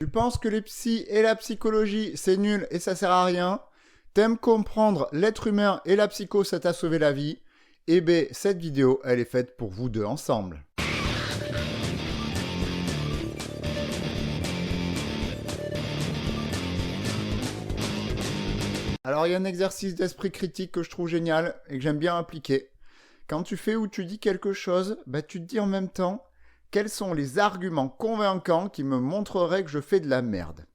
Tu penses que les psys et la psychologie, c'est nul et ça sert à rien? T'aimes comprendre l'être humain et la psycho, ça t'a sauvé la vie? Eh bien, cette vidéo, elle est faite pour vous deux ensemble. Alors, il y a un exercice d'esprit critique que je trouve génial et que j'aime bien appliquer. Quand tu fais ou tu dis quelque chose, tu te dis en même temps quels sont les arguments convaincants qui me montreraient que je fais de la merde.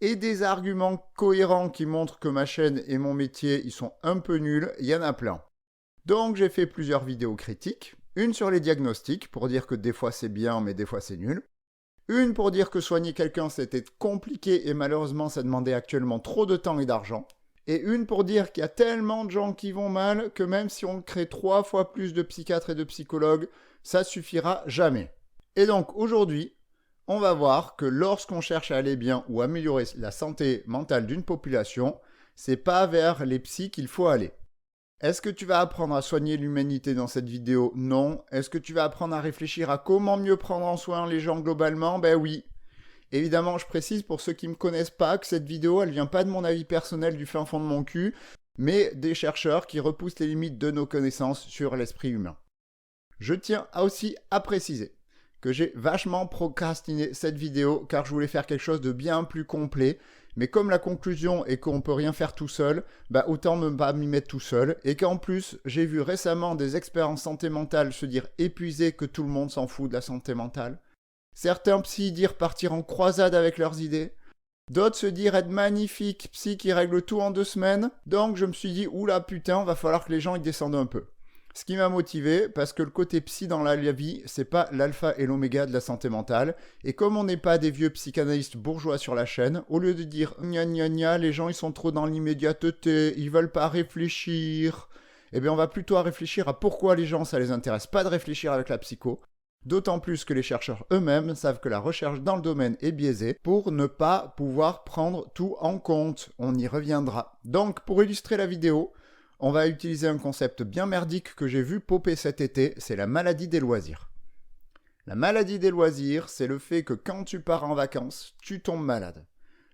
Et des arguments cohérents qui montrent que ma chaîne et mon métier, ils sont un peu nuls, il y en a plein. Donc j'ai fait plusieurs vidéos critiques. Une sur les diagnostics, pour dire que des fois c'est bien, mais des fois c'est nul. Une pour dire que soigner quelqu'un c'était compliqué et malheureusement ça demandait actuellement trop de temps et d'argent. Et une pour dire qu'il y a tellement de gens qui vont mal que même si on crée 3 fois plus de psychiatres et de psychologues, ça suffira jamais. Et donc aujourd'hui, on va voir que lorsqu'on cherche à aller bien ou améliorer la santé mentale d'une population, c'est pas vers les psys qu'il faut aller. Est-ce que tu vas apprendre à soigner l'humanité dans cette vidéo? Non. Est-ce que tu vas apprendre à réfléchir à comment mieux prendre en soin les gens globalement? Ben oui. Évidemment, je précise pour ceux qui ne me connaissent pas que cette vidéo, elle vient pas de mon avis personnel du fin fond de mon cul, mais des chercheurs qui repoussent les limites de nos connaissances sur l'esprit humain. Je tiens aussi à préciser que j'ai vachement procrastiné cette vidéo car je voulais faire quelque chose de bien plus complet, mais comme la conclusion est qu'on peut rien faire tout seul, autant ne pas m'y mettre tout seul, et qu'en plus, j'ai vu récemment des experts en santé mentale se dire épuisés que tout le monde s'en fout de la santé mentale. Certains psys dire partir en croisade avec leurs idées. D'autres se dire être magnifiques, psy qui règle tout en 2 semaines. Donc je me suis dit, oula putain, va falloir que les gens y descendent un peu. Ce qui m'a motivé, parce que le côté psy dans la vie, c'est pas l'alpha et l'oméga de la santé mentale. Et comme on n'est pas des vieux psychanalystes bourgeois sur la chaîne, au lieu de dire gna gna gna, les gens ils sont trop dans l'immédiateté, ils veulent pas réfléchir, eh bien on va plutôt réfléchir à pourquoi les gens ça les intéresse pas de réfléchir avec la psycho. D'autant plus que les chercheurs eux-mêmes savent que la recherche dans le domaine est biaisée pour ne pas pouvoir prendre tout en compte. On y reviendra. Donc, pour illustrer la vidéo, on va utiliser un concept bien merdique que j'ai vu popper cet été, c'est la maladie des loisirs. La maladie des loisirs, c'est le fait que quand tu pars en vacances, tu tombes malade.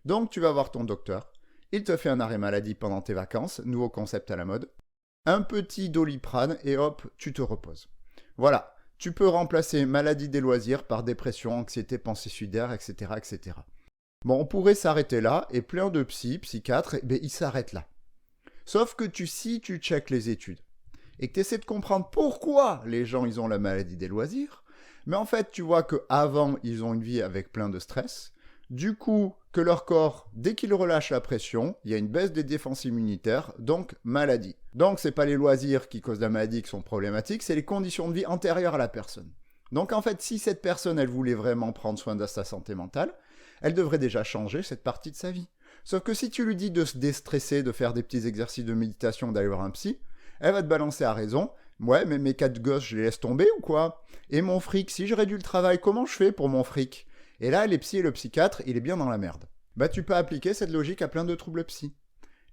Donc, tu vas voir ton docteur, il te fait un arrêt maladie pendant tes vacances, nouveau concept à la mode, un petit Doliprane et hop, tu te reposes. Voilà. Tu peux remplacer maladie des loisirs par dépression, anxiété, pensée suicidaire, etc., etc. Bon, on pourrait s'arrêter là, et plein de psychiatres, ils s'arrêtent là. Sauf que si tu checkes les études, et que tu essaies de comprendre pourquoi les gens ils ont la maladie des loisirs, mais en fait, tu vois qu'avant, ils ont une vie avec plein de stress, du coup, que leur corps, dès qu'il relâche la pression, il y a une baisse des défenses immunitaires, donc maladie. Donc, c'est pas les loisirs qui causent la maladie qui sont problématiques, c'est les conditions de vie antérieures à la personne. Donc, en fait, si cette personne, elle voulait vraiment prendre soin de sa santé mentale, elle devrait déjà changer cette partie de sa vie. Sauf que si tu lui dis de se déstresser, de faire des petits exercices de méditation, d'aller voir un psy, elle va te balancer à raison. Ouais, mais mes 4 gosses, je les laisse tomber ou quoi? Et mon fric, si je réduis le travail, comment je fais pour mon fric? Et là, les psys et le psychiatre, il est bien dans la merde. Tu peux appliquer cette logique à plein de troubles psy.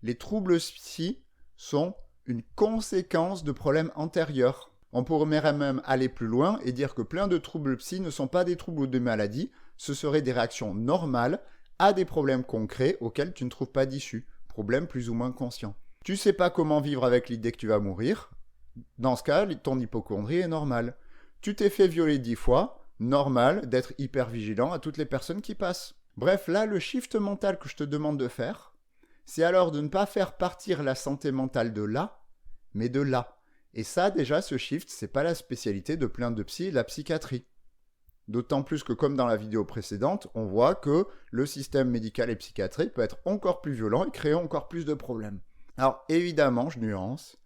Les troubles psy sont une conséquence de problèmes antérieurs. On pourrait même aller plus loin et dire que plein de troubles psy ne sont pas des troubles ou des maladies, ce seraient des réactions normales à des problèmes concrets auxquels tu ne trouves pas d'issue, problèmes plus ou moins conscients. Tu sais pas comment vivre avec l'idée que tu vas mourir, dans ce cas, ton hypocondrie est normale. Tu t'es fait violer 10 fois, normal d'être hyper vigilant à toutes les personnes qui passent. Bref, là, le shift mental que je te demande de faire, c'est alors de ne pas faire partir la santé mentale de là, mais de là. Et ça, déjà, ce shift, c'est pas la spécialité de plein de psy et de la psychiatrie. D'autant plus que, comme dans la vidéo précédente, on voit que le système médical et psychiatrique peut être encore plus violent et créer encore plus de problèmes. Alors, évidemment, je nuance,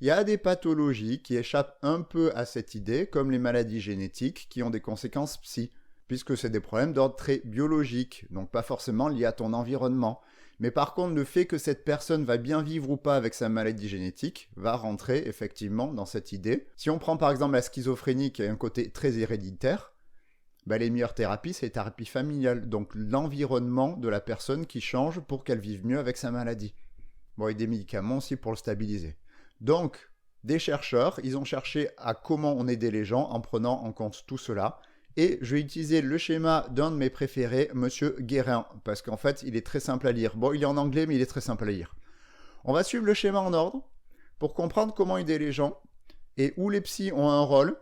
il y a des pathologies qui échappent un peu à cette idée, comme les maladies génétiques qui ont des conséquences psy, puisque c'est des problèmes d'ordre très biologique, donc pas forcément liés à ton environnement. Mais par contre, le fait que cette personne va bien vivre ou pas avec sa maladie génétique va rentrer effectivement dans cette idée. Si on prend par exemple la schizophrénie qui a un côté très héréditaire, les meilleures thérapies, c'est les thérapies familiales, donc l'environnement de la personne qui change pour qu'elle vive mieux avec sa maladie. Bon, et des médicaments aussi pour le stabiliser. Donc, des chercheurs, ils ont cherché à comment on aidait les gens en prenant en compte tout cela, Et je vais utiliser le schéma d'un de mes préférés, Monsieur Guérin, parce qu'en fait, il est très simple à lire. Bon, il est en anglais, mais il est très simple à lire. On va suivre le schéma en ordre pour comprendre comment aider les gens et où les psys ont un rôle.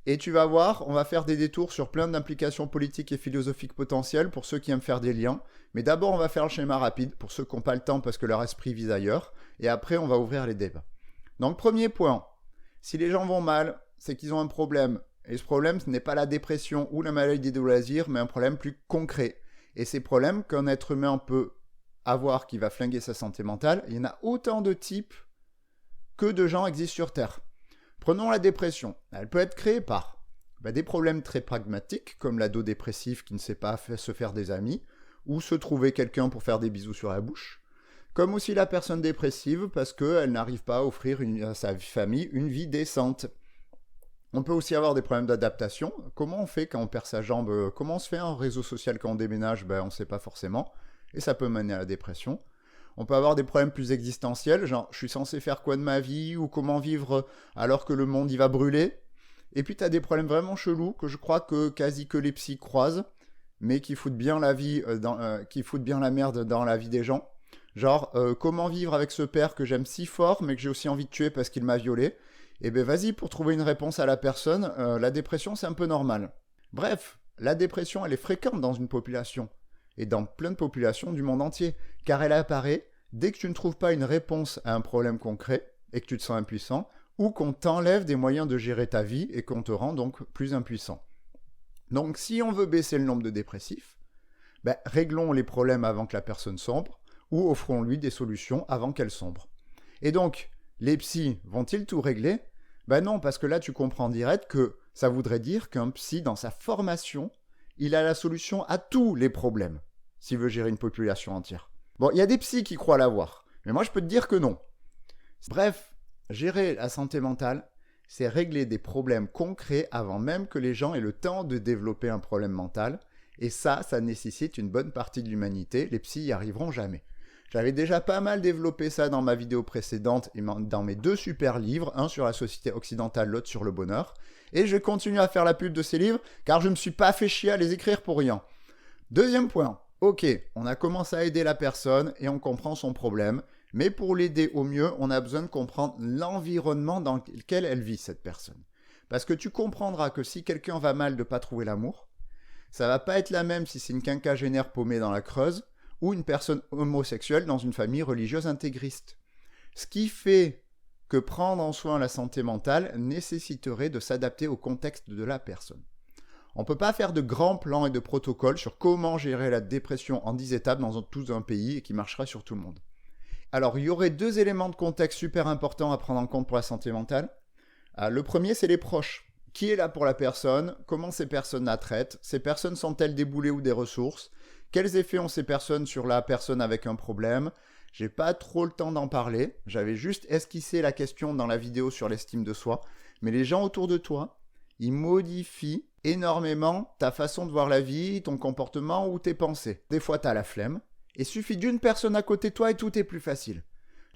Et tu vas voir, on va faire des détours sur plein d'implications politiques et philosophiques potentielles pour ceux qui aiment faire des liens. Mais d'abord, on va faire le schéma rapide pour ceux qui n'ont pas le temps parce que leur esprit vise ailleurs. Et après, on va ouvrir les débats. Donc, premier point, si les gens vont mal, c'est qu'ils ont un problème. Et ce problème, ce n'est pas la dépression ou la maladie de loisir, mais un problème plus concret. Et ces problèmes qu'un être humain peut avoir qui va flinguer sa santé mentale, il y en a autant de types que de gens existent sur Terre. Prenons la dépression. Elle peut être créée par des problèmes très pragmatiques, comme l'ado dépressif qui ne sait pas se faire des amis, ou se trouver quelqu'un pour faire des bisous sur la bouche, comme aussi la personne dépressive parce qu'elle n'arrive pas à offrir à sa famille une vie décente. On peut aussi avoir des problèmes d'adaptation. Comment on fait quand on perd sa jambe? Comment on se fait un réseau social quand on déménage? On ne sait pas forcément, et ça peut mener à la dépression. On peut avoir des problèmes plus existentiels, genre je suis censé faire quoi de ma vie ou comment vivre alors que le monde y va brûler. Et puis tu as des problèmes vraiment chelous que je crois que quasi que les psys croisent, mais qui foutent bien la vie, qui foutent bien la merde dans la vie des gens. Genre comment vivre avec ce père que j'aime si fort mais que j'ai aussi envie de tuer parce qu'il m'a violé. Et vas-y, pour trouver une réponse à la personne, la dépression c'est un peu normal. Bref, la dépression elle est fréquente dans une population. Et dans plein de populations du monde entier, car elle apparaît dès que tu ne trouves pas une réponse à un problème concret et que tu te sens impuissant, ou qu'on t'enlève des moyens de gérer ta vie et qu'on te rend donc plus impuissant. Donc si on veut baisser le nombre de dépressifs, réglons les problèmes avant que la personne sombre, ou offrons-lui des solutions avant qu'elle sombre. Et donc, les psys vont-ils tout régler? Non, parce que là tu comprends direct que ça voudrait dire qu'un psy dans sa formation, il a la solution à tous les problèmes, s'il veut gérer une population entière. Bon, il y a des psys qui croient l'avoir, mais moi je peux te dire que non. Bref, gérer la santé mentale, c'est régler des problèmes concrets avant même que les gens aient le temps de développer un problème mental, et ça nécessite une bonne partie de l'humanité, les psys y arriveront jamais. J'avais déjà pas mal développé ça dans ma vidéo précédente et dans mes 2 super livres, un sur la société occidentale, l'autre sur le bonheur. Et je continue à faire la pub de ces livres car je ne me suis pas fait chier à les écrire pour rien. Deuxième point, ok, on a commencé à aider la personne et on comprend son problème, mais pour l'aider au mieux, on a besoin de comprendre l'environnement dans lequel elle vit cette personne. Parce que tu comprendras que si quelqu'un va mal de ne pas trouver l'amour, ça va pas être la même si c'est une quinquagénaire paumée dans la Creuse ou une personne homosexuelle dans une famille religieuse intégriste. Ce qui fait que prendre en soin la santé mentale nécessiterait de s'adapter au contexte de la personne. On ne peut pas faire de grands plans et de protocoles sur comment gérer la dépression en 10 étapes dans tout un pays et qui marchera sur tout le monde. Alors, il y aurait 2 éléments de contexte super importants à prendre en compte pour la santé mentale. Le premier, c'est les proches. Qui est là pour la personne? Comment ces personnes la traitent? Ces personnes sont-elles des boulets ou des ressources? Quels effets ont ces personnes sur la personne avec un problème? J'ai pas trop le temps d'en parler. J'avais juste esquissé la question dans la vidéo sur l'estime de soi. Mais les gens autour de toi, ils modifient énormément ta façon de voir la vie, ton comportement ou tes pensées. Des fois, tu as la flemme. Il suffit d'une personne à côté de toi et tout est plus facile.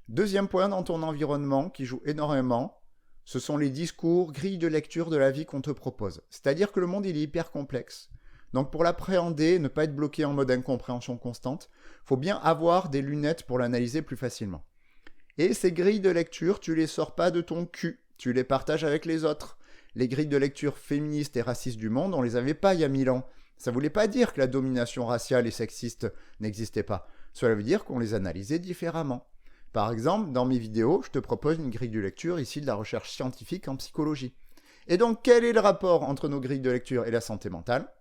Deuxième point dans ton environnement qui joue énormément, ce sont les discours, grilles de lecture de la vie qu'on te propose. C'est-à-dire que le monde, il est hyper complexe. Donc pour l'appréhender, ne pas être bloqué en mode incompréhension constante, il faut bien avoir des lunettes pour l'analyser plus facilement. Et ces grilles de lecture, tu les sors pas de ton cul, tu les partages avec les autres. Les grilles de lecture féministes et racistes du monde, on les avait pas il y a 1000 ans. Ça voulait pas dire que la domination raciale et sexiste n'existait pas. Cela veut dire qu'on les analysait différemment. Par exemple, dans mes vidéos, je te propose une grille de lecture issue de la recherche scientifique en psychologie. Et donc, quel est le rapport entre nos grilles de lecture et la santé mentale ?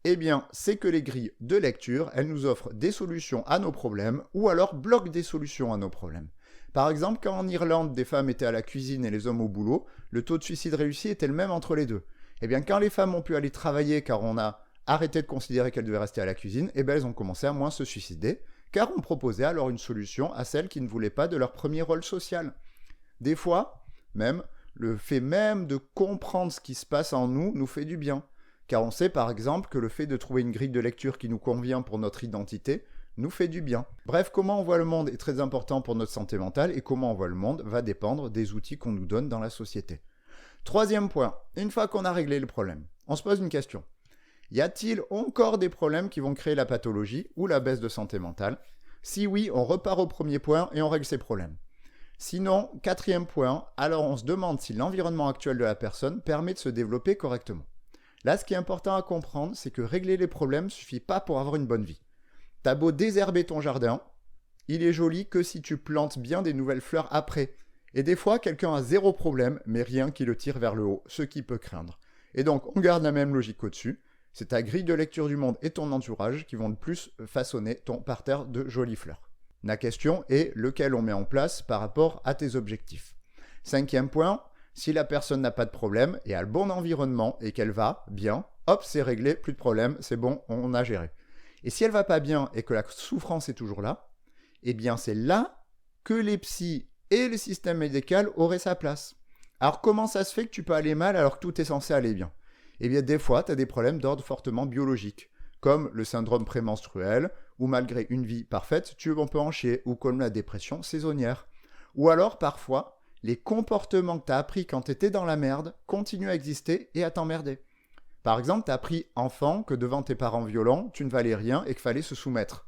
Eh bien, c'est que les grilles de lecture, elles nous offrent des solutions à nos problèmes ou alors bloquent des solutions à nos problèmes. Par exemple, quand en Irlande, des femmes étaient à la cuisine et les hommes au boulot, le taux de suicide réussi était le même entre les deux. Eh bien, quand les femmes ont pu aller travailler car on a arrêté de considérer qu'elles devaient rester à la cuisine, eh bien, elles ont commencé à moins se suicider, car on proposait alors une solution à celles qui ne voulaient pas de leur premier rôle social. Des fois, même, le fait même de comprendre ce qui se passe en nous nous fait du bien. Car on sait par exemple que le fait de trouver une grille de lecture qui nous convient pour notre identité nous fait du bien. Bref, comment on voit le monde est très important pour notre santé mentale et comment on voit le monde va dépendre des outils qu'on nous donne dans la société. Troisième point, une fois qu'on a réglé le problème, on se pose une question. Y a-t-il encore des problèmes qui vont créer la pathologie ou la baisse de santé mentale? Si oui, on repart au premier point et on règle ces problèmes. Sinon, quatrième point, alors on se demande si l'environnement actuel de la personne permet de se développer correctement. Là, ce qui est important à comprendre, c'est que régler les problèmes ne suffit pas pour avoir une bonne vie. T'as beau désherber ton jardin, il est joli que si tu plantes bien des nouvelles fleurs après. Et des fois, quelqu'un a zéro problème, mais rien qui le tire vers le haut, ce qui peut craindre. Et donc, on garde la même logique au-dessus. C'est ta grille de lecture du monde et ton entourage qui vont le plus façonner ton parterre de jolies fleurs. La question est lequel on met en place par rapport à tes objectifs. Cinquième point, si la personne n'a pas de problème et a le bon environnement et qu'elle va bien, hop, c'est réglé, plus de problème, c'est bon, on a géré. Et si elle va pas bien et que la souffrance est toujours là, eh bien c'est là que les psys et le système médical auraient sa place. Alors comment ça se fait que tu peux aller mal alors que tout est censé aller bien? Eh bien des fois, tu as des problèmes d'ordre fortement biologique, comme le syndrome prémenstruel, ou malgré une vie parfaite, on peut en chier, ou comme la dépression saisonnière. Ou alors parfois, les comportements que tu as appris quand tu étais dans la merde continuent à exister et à t'emmerder. Par exemple, tu as appris enfant que devant tes parents violents, tu ne valais rien et qu'il fallait se soumettre.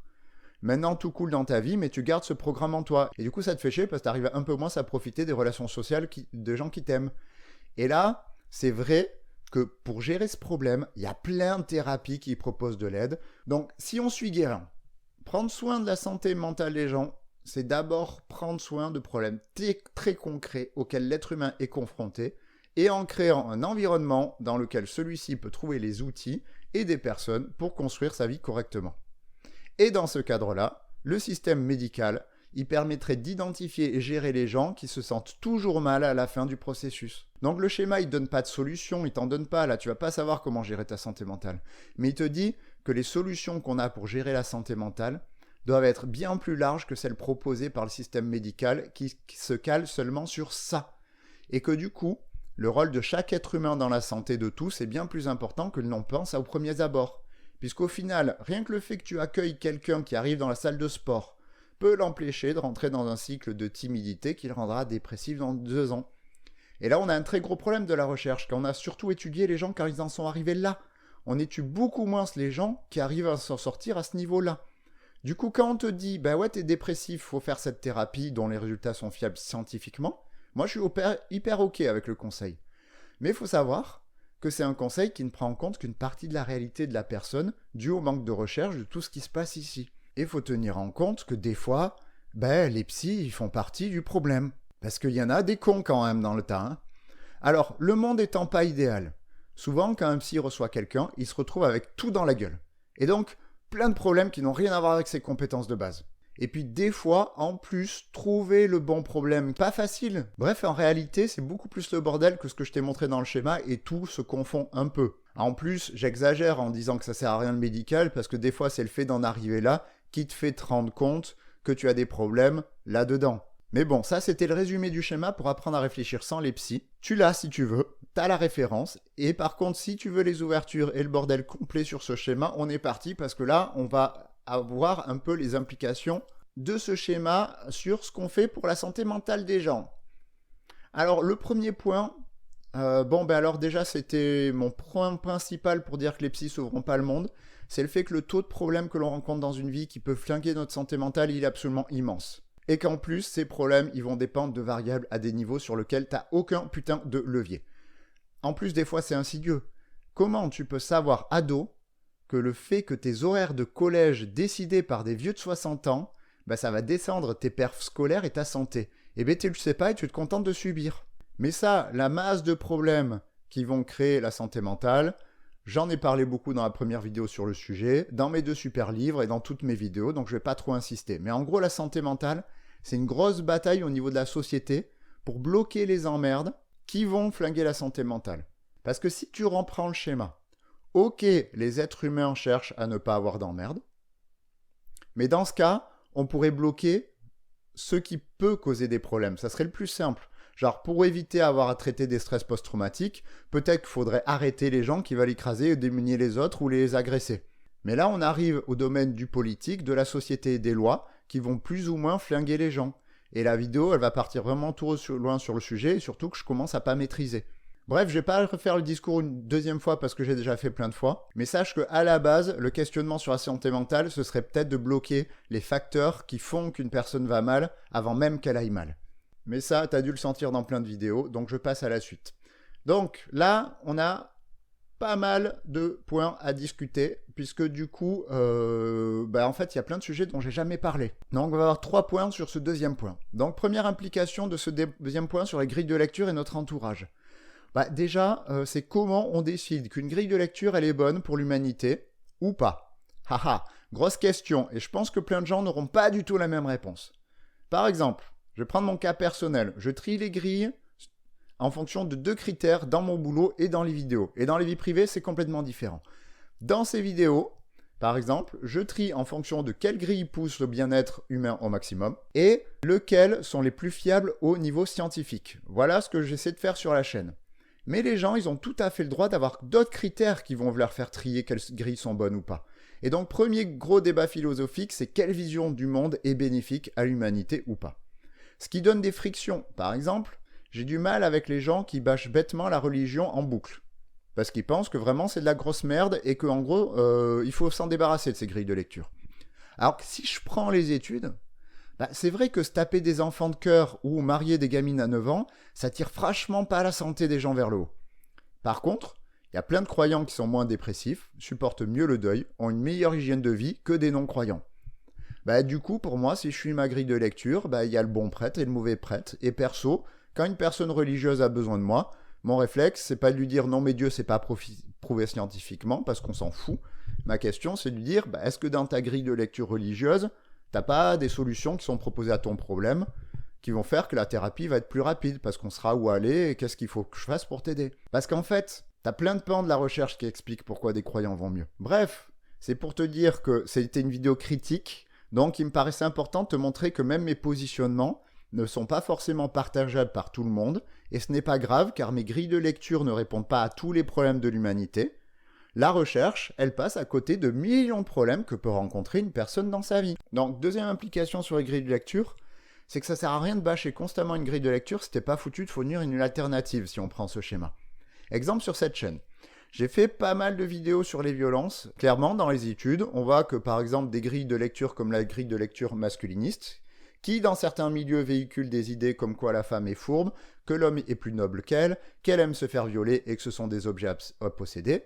Maintenant, tout coule dans ta vie, mais tu gardes ce programme en toi. Et du coup, ça te fait chier parce que tu arrives un peu moins à profiter des relations sociales de gens qui t'aiment. Et là, c'est vrai que pour gérer ce problème, il y a plein de thérapies qui proposent de l'aide. Donc, si on suit Guérin, prendre soin de la santé mentale des gens, c'est d'abord prendre soin de problèmes très concrets auxquels l'être humain est confronté et en créant un environnement dans lequel celui-ci peut trouver les outils et des personnes pour construire sa vie correctement. Et dans ce cadre-là, le système médical, il permettrait d'identifier et gérer les gens qui se sentent toujours mal à la fin du processus. Donc le schéma, il ne donne pas de solution, il t'en donne pas, là tu vas pas savoir comment gérer ta santé mentale. Mais il te dit que les solutions qu'on a pour gérer la santé mentale doivent être bien plus larges que celles proposées par le système médical qui se cale seulement sur ça. Et que du coup, le rôle de chaque être humain dans la santé de tous est bien plus important que l'on pense aux premiers abords. Puisqu'au final, rien que le fait que tu accueilles quelqu'un qui arrive dans la salle de sport peut l'empêcher de rentrer dans un cycle de timidité qui le rendra dépressif dans 2 ans. Et là, on a un très gros problème de la recherche, quand on a surtout étudié les gens quand ils en sont arrivés là. On étudie beaucoup moins les gens qui arrivent à s'en sortir à ce niveau-là. Du coup, quand on te dit, bah ouais, t'es dépressif, faut faire cette thérapie dont les résultats sont fiables scientifiquement, moi je suis hyper ok avec le conseil. Mais il faut savoir que c'est un conseil qui ne prend en compte qu'une partie de la réalité de la personne, due au manque de recherche de tout ce qui se passe ici. Et il faut tenir en compte que des fois, les psys, ils font partie du problème. Parce qu'il y en a des cons quand même dans le tas. Hein. Alors, le monde étant pas idéal, souvent quand un psy reçoit quelqu'un, il se retrouve avec tout dans la gueule. Et donc, plein de problèmes qui n'ont rien à voir avec ses compétences de base. Et puis des fois, en plus, trouver le bon problème, pas facile. Bref, en réalité, c'est beaucoup plus le bordel que ce que je t'ai montré dans le schéma et tout se confond un peu. En plus, j'exagère en disant que ça sert à rien le médical parce que des fois, c'est le fait d'en arriver là qui te fait te rendre compte que tu as des problèmes là-dedans. Mais bon, ça c'était le résumé du schéma pour apprendre à réfléchir sans les psys. Tu l'as si tu veux, t'as la référence. Et par contre, si tu veux les ouvertures et le bordel complet sur ce schéma, on est parti parce que là, on va avoir un peu les implications de ce schéma sur ce qu'on fait pour la santé mentale des gens. Alors, le premier point, alors déjà, c'était mon point principal pour dire que les psys sauveront pas le monde. C'est le fait que le taux de problèmes que l'on rencontre dans une vie qui peut flinguer notre santé mentale, il est absolument immense. Et qu'en plus, ces problèmes, ils vont dépendre de variables à des niveaux sur lesquels t'as aucun putain de levier. En plus, des fois, c'est insidieux. Comment tu peux savoir, ado, que le fait que tes horaires de collège décidés par des vieux de 60 ans, ça va descendre tes perfs scolaires et ta santé. Eh bien, tu le sais pas et tu te contentes de subir. Mais ça, la masse de problèmes qui vont créer la santé mentale, j'en ai parlé beaucoup dans la première vidéo sur le sujet, dans mes 2 super livres et dans toutes mes vidéos, donc je vais pas trop insister. Mais en gros, la santé mentale, c'est une grosse bataille au niveau de la société pour bloquer les emmerdes qui vont flinguer la santé mentale. Parce que si tu reprends le schéma, ok, les êtres humains cherchent à ne pas avoir d'emmerdes, mais dans ce cas, on pourrait bloquer ce qui peut causer des problèmes. Ça serait le plus simple. Genre, pour éviter d'avoir à traiter des stress post-traumatiques, peut-être qu'il faudrait arrêter les gens qui veulent écraser et démunier les autres ou les agresser. Mais là, on arrive au domaine du politique, de la société et des lois qui vont plus ou moins flinguer les gens. Et la vidéo, elle va partir vraiment tout loin sur le sujet et surtout que je commence à pas maîtriser. Bref, je vais pas refaire le discours une deuxième fois parce que j'ai déjà fait plein de fois, mais sache qu'à la base, le questionnement sur la santé mentale, ce serait peut-être de bloquer les facteurs qui font qu'une personne va mal avant même qu'elle aille mal. Mais ça, t'as dû le sentir dans plein de vidéos, donc je passe à la suite. Donc là, on a pas mal de points à discuter, puisque du coup, en fait, il y a plein de sujets dont j'ai jamais parlé. Donc, on va avoir 3 points sur ce deuxième point. Donc, première implication de ce deuxième point sur les grilles de lecture et notre entourage. Déjà, c'est comment on décide qu'une grille de lecture, elle est bonne pour l'humanité, ou pas. Haha, grosse question, et je pense que plein de gens n'auront pas du tout la même réponse. Par exemple, je vais prendre mon cas personnel. Je trie les grilles en fonction de 2 critères dans mon boulot et dans les vidéos. Et dans les vies privées, c'est complètement différent. Dans ces vidéos, par exemple, je trie en fonction de quelle grille pousse le bien-être humain au maximum et lesquelles sont les plus fiables au niveau scientifique. Voilà ce que j'essaie de faire sur la chaîne. Mais les gens, ils ont tout à fait le droit d'avoir d'autres critères qui vont leur faire trier quelles grilles sont bonnes ou pas. Et donc, premier gros débat philosophique, c'est quelle vision du monde est bénéfique à l'humanité ou pas. Ce qui donne des frictions. Par exemple, j'ai du mal avec les gens qui bâchent bêtement la religion en boucle. Parce qu'ils pensent que vraiment c'est de la grosse merde et qu'en gros, il faut s'en débarrasser de ces grilles de lecture. Alors que si je prends les études, c'est vrai que se taper des enfants de cœur ou marier des gamines à 9 ans, ça tire franchement pas la santé des gens vers le haut. Par contre, il y a plein de croyants qui sont moins dépressifs, supportent mieux le deuil, ont une meilleure hygiène de vie que des non-croyants. Du coup, pour moi, si je suis ma grille de lecture, il y a le bon prêtre et le mauvais prêtre. Et perso, quand une personne religieuse a besoin de moi, mon réflexe, c'est pas de lui dire non mais Dieu c'est pas prouvé scientifiquement parce qu'on s'en fout. Ma question c'est de lui dire est-ce que dans ta grille de lecture religieuse, t'as pas des solutions qui sont proposées à ton problème qui vont faire que la thérapie va être plus rapide parce qu'on saura où aller et qu'est-ce qu'il faut que je fasse pour t'aider. Parce qu'en fait, t'as plein de pans de la recherche qui expliquent pourquoi des croyants vont mieux. Bref, c'est pour te dire que c'était une vidéo critique, donc il me paraissait important de te montrer que même mes positionnements ne sont pas forcément partageables par tout le monde, et ce n'est pas grave car mes grilles de lecture ne répondent pas à tous les problèmes de l'humanité. La recherche, elle passe à côté de millions de problèmes que peut rencontrer une personne dans sa vie. Donc, deuxième implication sur les grilles de lecture, c'est que ça sert à rien de bâcher constamment une grille de lecture si t'es pas foutu de fournir une alternative si on prend ce schéma. Exemple sur cette chaîne. J'ai fait pas mal de vidéos sur les violences. Clairement, dans les études, on voit que par exemple des grilles de lecture comme la grille de lecture masculiniste, qui dans certains milieux véhicule des idées comme quoi la femme est fourbe, que l'homme est plus noble qu'elle aime se faire violer et que ce sont des objets à posséder,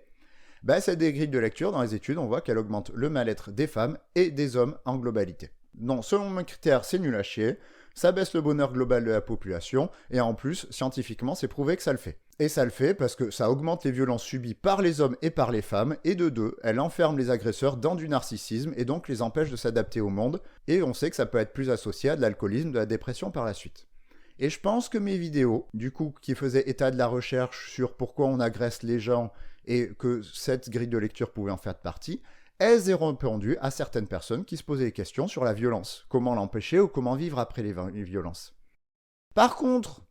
c'est des grilles de lecture dans les études, on voit qu'elle augmente le mal-être des femmes et des hommes en globalité. Non, selon mes critères, c'est nul à chier, ça baisse le bonheur global de la population, et en plus, scientifiquement, c'est prouvé que ça le fait. Et ça le fait parce que ça augmente les violences subies par les hommes et par les femmes, et de deux, elle enferme les agresseurs dans du narcissisme et donc les empêche de s'adapter au monde, et on sait que ça peut être plus associé à de l'alcoolisme, de la dépression par la suite. Et je pense que mes vidéos, du coup, qui faisaient état de la recherche sur pourquoi on agresse les gens et que cette grille de lecture pouvait en faire partie, elles ont répondu à certaines personnes qui se posaient des questions sur la violence, comment l'empêcher ou comment vivre après les violences. Par contre,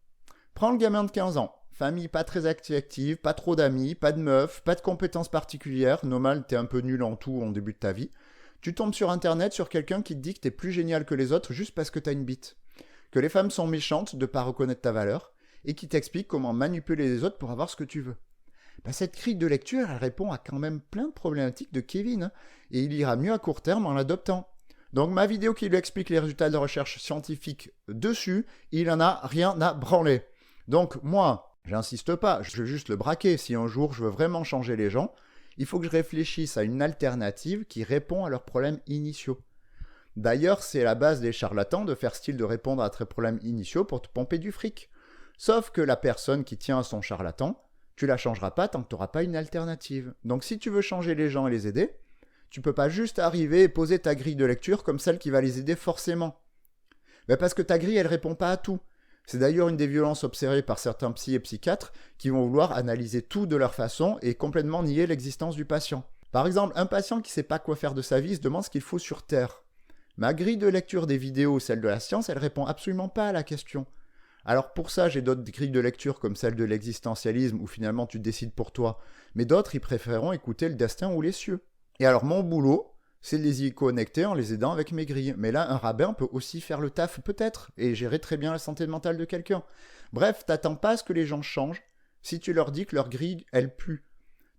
prends le gamin de 15 ans, famille pas très active, pas trop d'amis, pas de meufs, pas de compétences particulières, normal, t'es un peu nul en tout en début de ta vie, tu tombes sur internet sur quelqu'un qui te dit que t'es plus génial que les autres juste parce que t'as une bite, que les femmes sont méchantes de pas reconnaître ta valeur, et qui t'explique comment manipuler les autres pour avoir ce que tu veux. Cette grille de lecture, elle répond à quand même plein de problématiques de Kevin, et il ira mieux à court terme en l'adoptant. Donc ma vidéo qui lui explique les résultats de recherche scientifique dessus, il en a rien à branler. Donc moi, j'insiste pas, je veux juste le braquer. Si un jour je veux vraiment changer les gens, il faut que je réfléchisse à une alternative qui répond à leurs problèmes initiaux. D'ailleurs, c'est la base des charlatans de faire style de répondre à tes problèmes initiaux pour te pomper du fric. Sauf que la personne qui tient à son charlatan, tu la changeras pas tant que tu n'auras pas une alternative. Donc si tu veux changer les gens et les aider, tu peux pas juste arriver et poser ta grille de lecture comme celle qui va les aider forcément. Parce que ta grille, elle répond pas à tout. C'est d'ailleurs une des violences observées par certains psys et psychiatres qui vont vouloir analyser tout de leur façon et complètement nier l'existence du patient. Par exemple, un patient qui sait pas quoi faire de sa vie se demande ce qu'il faut sur Terre. Ma grille de lecture des vidéos, celle de la science, elle répond absolument pas à la question. Alors pour ça, j'ai d'autres grilles de lecture comme celle de l'existentialisme où finalement tu décides pour toi, mais d'autres, ils préféreront écouter le destin ou les cieux. Et alors mon boulot, c'est de les y connecter en les aidant avec mes grilles. Mais là, un rabbin peut aussi faire le taf peut-être et gérer très bien la santé mentale de quelqu'un. Bref, t'attends pas à ce que les gens changent. si tu leur dis que leur grille, elle pue.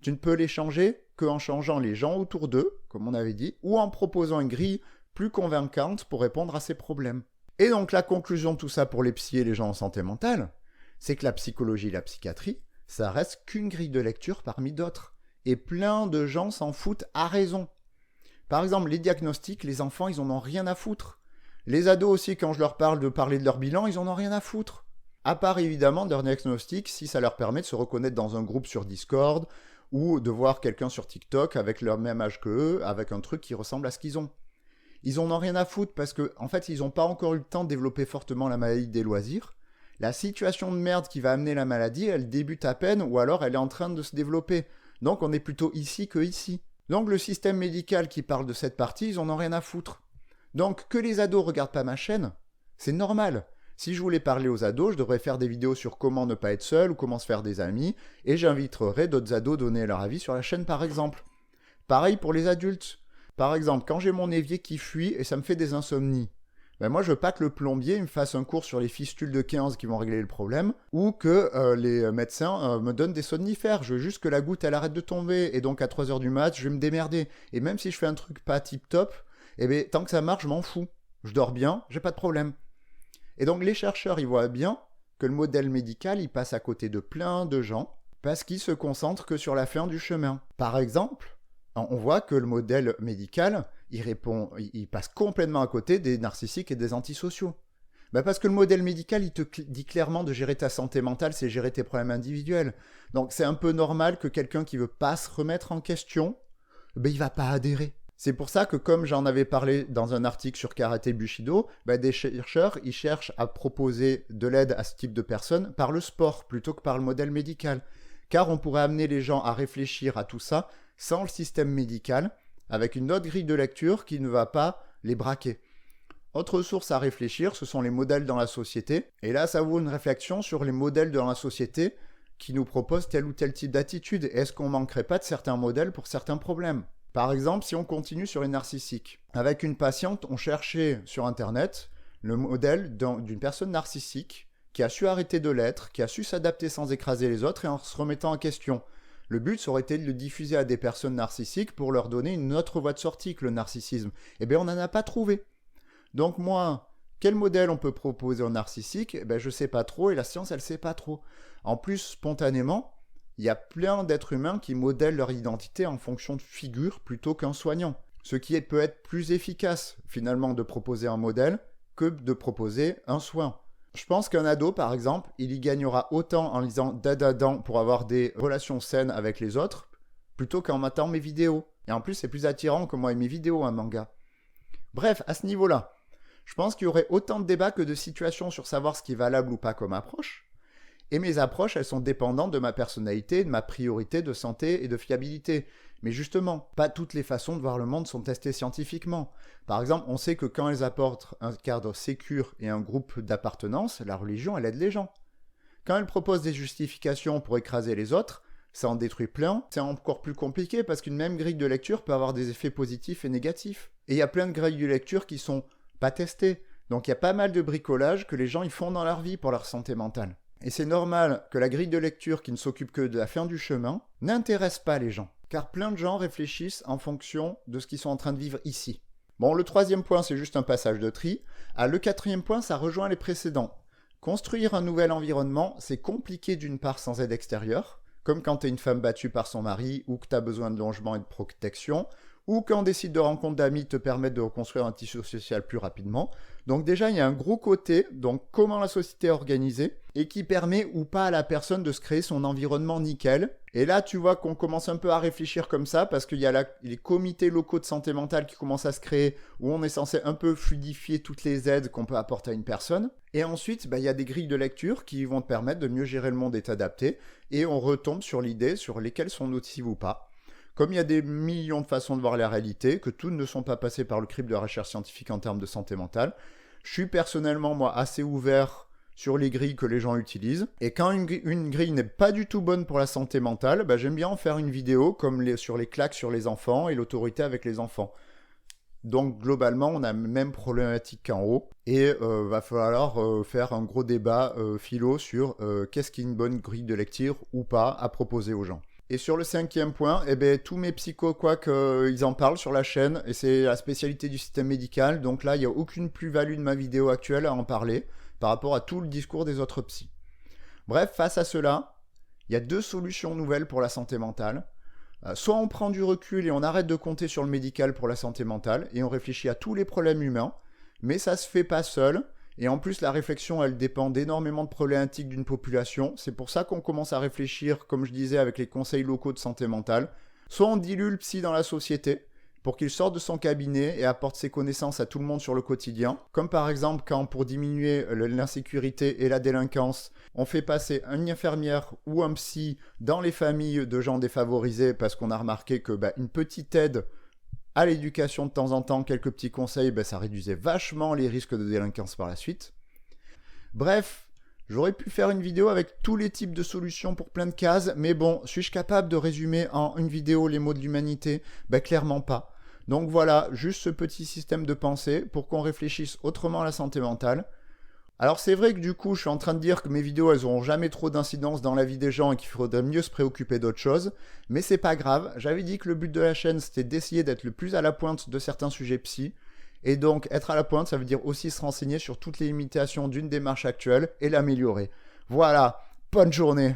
Tu ne peux les changer qu'en changeant les gens autour d'eux, comme on avait dit, ou en proposant une grille plus convaincante pour répondre à ces problèmes. Et donc la conclusion de tout ça pour les psys et les gens en santé mentale, c'est que la psychologie et la psychiatrie, ça reste qu'une grille de lecture parmi d'autres. Et plein de gens s'en foutent à raison. Par exemple, les diagnostics, les enfants, ils en ont rien à foutre. Les ados aussi, quand je leur parle de parler de leur bilan, ils en ont rien à foutre. À part évidemment leur diagnostic, si ça leur permet de se reconnaître dans un groupe sur Discord, ou de voir quelqu'un sur TikTok avec leur même âge qu'eux, avec un truc qui ressemble à ce qu'ils ont. Ils en ont rien à foutre parce que, en fait, ils n'ont pas encore eu le temps de développer fortement la maladie des loisirs. La situation de merde qui va amener la maladie, elle débute à peine ou alors elle est en train de se développer. Donc on est plutôt ici que ici. Donc le système médical qui parle de cette partie, ils en ont rien à foutre. Donc que les ados regardent pas ma chaîne, c'est normal. Si je voulais parler aux ados, je devrais faire des vidéos sur comment ne pas être seul ou comment se faire des amis, et j'inviterai d'autres ados à donner leur avis sur la chaîne par exemple. Pareil pour les adultes. Par exemple, quand j'ai mon évier qui fuit et ça me fait des insomnies, ben moi je veux pas que le plombier me fasse un cours sur les fistules de 15 qui vont régler le problème, ou que les médecins me donnent des somnifères. Je veux juste que la goutte elle arrête de tomber, et donc à 3h du mat, je vais me démerder. Et même si je fais un truc pas tip top, eh ben, tant que ça marche, je m'en fous. Je dors bien, j'ai pas de problème. Et donc les chercheurs, ils voient bien que le modèle médical, il passe à côté de plein de gens, parce qu'il se concentre que sur la fin du chemin. Par exemple, on voit que le modèle médical, il passe complètement à côté des narcissiques et des antisociaux. Ben parce que le modèle médical, il te dit clairement de gérer ta santé mentale, c'est gérer tes problèmes individuels. Donc c'est un peu normal que quelqu'un qui veut pas se remettre en question, ben il va pas adhérer. C'est pour ça que, comme j'en avais parlé dans un article sur Karaté Bushido, ben des chercheurs, ils cherchent à proposer de l'aide à ce type de personnes par le sport plutôt que par le modèle médical. Car on pourrait amener les gens à réfléchir à tout ça sans le système médical, avec une autre grille de lecture qui ne va pas les braquer. Autre source à réfléchir, ce sont les modèles dans la société. Et là, ça vaut une réflexion sur les modèles dans la société qui nous proposent tel ou tel type d'attitude. Est-ce qu'on manquerait pas de certains modèles pour certains problèmes ? Par exemple, si on continue sur les narcissiques. Avec une patiente, on cherchait sur Internet le modèle d'une personne narcissique qui a su arrêter de l'être, qui a su s'adapter sans écraser les autres et en se remettant en question. Le but, ça aurait été de le diffuser à des personnes narcissiques pour leur donner une autre voie de sortie que le narcissisme. Eh bien, on n'en a pas trouvé. Donc moi, quel modèle on peut proposer aux narcissiques ? Eh bien, je ne sais pas trop et la science, elle ne sait pas trop. En plus, spontanément, il y a plein d'êtres humains qui modèlent leur identité en fonction de figures plutôt qu'un soignant. Ce qui peut être plus efficace, finalement, de proposer un modèle que de proposer un soin. Je pense qu'un ado, par exemple, il y gagnera autant en lisant Dadadan pour avoir des relations saines avec les autres, plutôt qu'en matant mes vidéos. Et en plus, c'est plus attirant que moi et mes vidéos, un manga. Bref, à ce niveau-là, je pense qu'il y aurait autant de débats que de situations sur savoir ce qui est valable ou pas comme approche. Et mes approches, elles sont dépendantes de ma personnalité, de ma priorité de santé et de fiabilité. Mais justement, pas toutes les façons de voir le monde sont testées scientifiquement. Par exemple, on sait que quand elles apportent un cadre sécure et un groupe d'appartenance, la religion, elle aide les gens. Quand elle propose des justifications pour écraser les autres, ça en détruit plein. C'est encore plus compliqué parce qu'une même grille de lecture peut avoir des effets positifs et négatifs. Et il y a plein de grilles de lecture qui sont pas testées. Donc il y a pas mal de bricolage que les gens ils font dans leur vie pour leur santé mentale. Et c'est normal que la grille de lecture qui ne s'occupe que de la fin du chemin n'intéresse pas les gens. Car plein de gens réfléchissent en fonction de ce qu'ils sont en train de vivre ici. Bon, le troisième point, c'est juste un passage de tri. Le quatrième point, ça rejoint les précédents. Construire un nouvel environnement, c'est compliqué d'une part sans aide extérieure, comme quand t'es une femme battue par son mari ou que t'as besoin de logement et de protection, ou quand des sites de rencontres d'amis te permettent de reconstruire un tissu social plus rapidement. Donc déjà, il y a un gros côté, donc comment la société est organisée, et qui permet ou pas à la personne de se créer son environnement nickel. Et là, tu vois qu'on commence un peu à réfléchir comme ça, parce qu'il y a les comités locaux de santé mentale qui commencent à se créer, où on est censé un peu fluidifier toutes les aides qu'on peut apporter à une personne. Et ensuite, il y a des grilles de lecture qui vont te permettre de mieux gérer le monde et t'adapter, et on retombe sur l'idée sur lesquelles sont nocives ou pas. Comme il y a des millions de façons de voir la réalité, que toutes ne sont pas passées par le crible de la recherche scientifique en termes de santé mentale, je suis personnellement, moi, assez ouvert sur les grilles que les gens utilisent. Et quand une grille n'est pas du tout bonne pour la santé mentale, j'aime bien en faire une vidéo comme sur les claques sur les enfants et l'autorité avec les enfants. Donc globalement, on a la même problématique qu'en haut. Et va falloir faire un gros débat philo sur qu'est-ce qui est une bonne grille de lecture ou pas à proposer aux gens. Et sur le 5e point, eh ben, tous mes psychos, ils en parlent sur la chaîne, et c'est la spécialité du système médical, donc là, il n'y a aucune plus-value de ma vidéo actuelle à en parler, par rapport à tout le discours des autres psys. Bref, face à cela, il y a 2 solutions nouvelles pour la santé mentale. Soit on prend du recul et on arrête de compter sur le médical pour la santé mentale, et on réfléchit à tous les problèmes humains, mais ça se fait pas seul, et en plus la réflexion elle dépend d'énormément de problématiques d'une population, c'est pour ça qu'on commence à réfléchir, comme je disais, avec les conseils locaux de santé mentale. Soit on dilue le psy dans la société, pour qu'il sorte de son cabinet et apporte ses connaissances à tout le monde sur le quotidien, comme par exemple quand pour diminuer l'insécurité et la délinquance, on fait passer une infirmière ou un psy dans les familles de gens défavorisés parce qu'on a remarqué que une petite aide à l'éducation de temps en temps, quelques petits conseils, ça réduisait vachement les risques de délinquance par la suite. Bref, j'aurais pu faire une vidéo avec tous les types de solutions pour plein de cases, mais bon, suis-je capable de résumer en une vidéo les maux de l'humanité ? Clairement pas. Donc voilà, juste ce petit système de pensée pour qu'on réfléchisse autrement à la santé mentale. Alors c'est vrai que du coup, je suis en train de dire que mes vidéos, elles n'auront jamais trop d'incidence dans la vie des gens et qu'il faudrait mieux se préoccuper d'autre chose, mais c'est pas grave, j'avais dit que le but de la chaîne, c'était d'essayer d'être le plus à la pointe de certains sujets psy, et donc être à la pointe, ça veut dire aussi se renseigner sur toutes les limitations d'une démarche actuelle et l'améliorer. Voilà, bonne journée.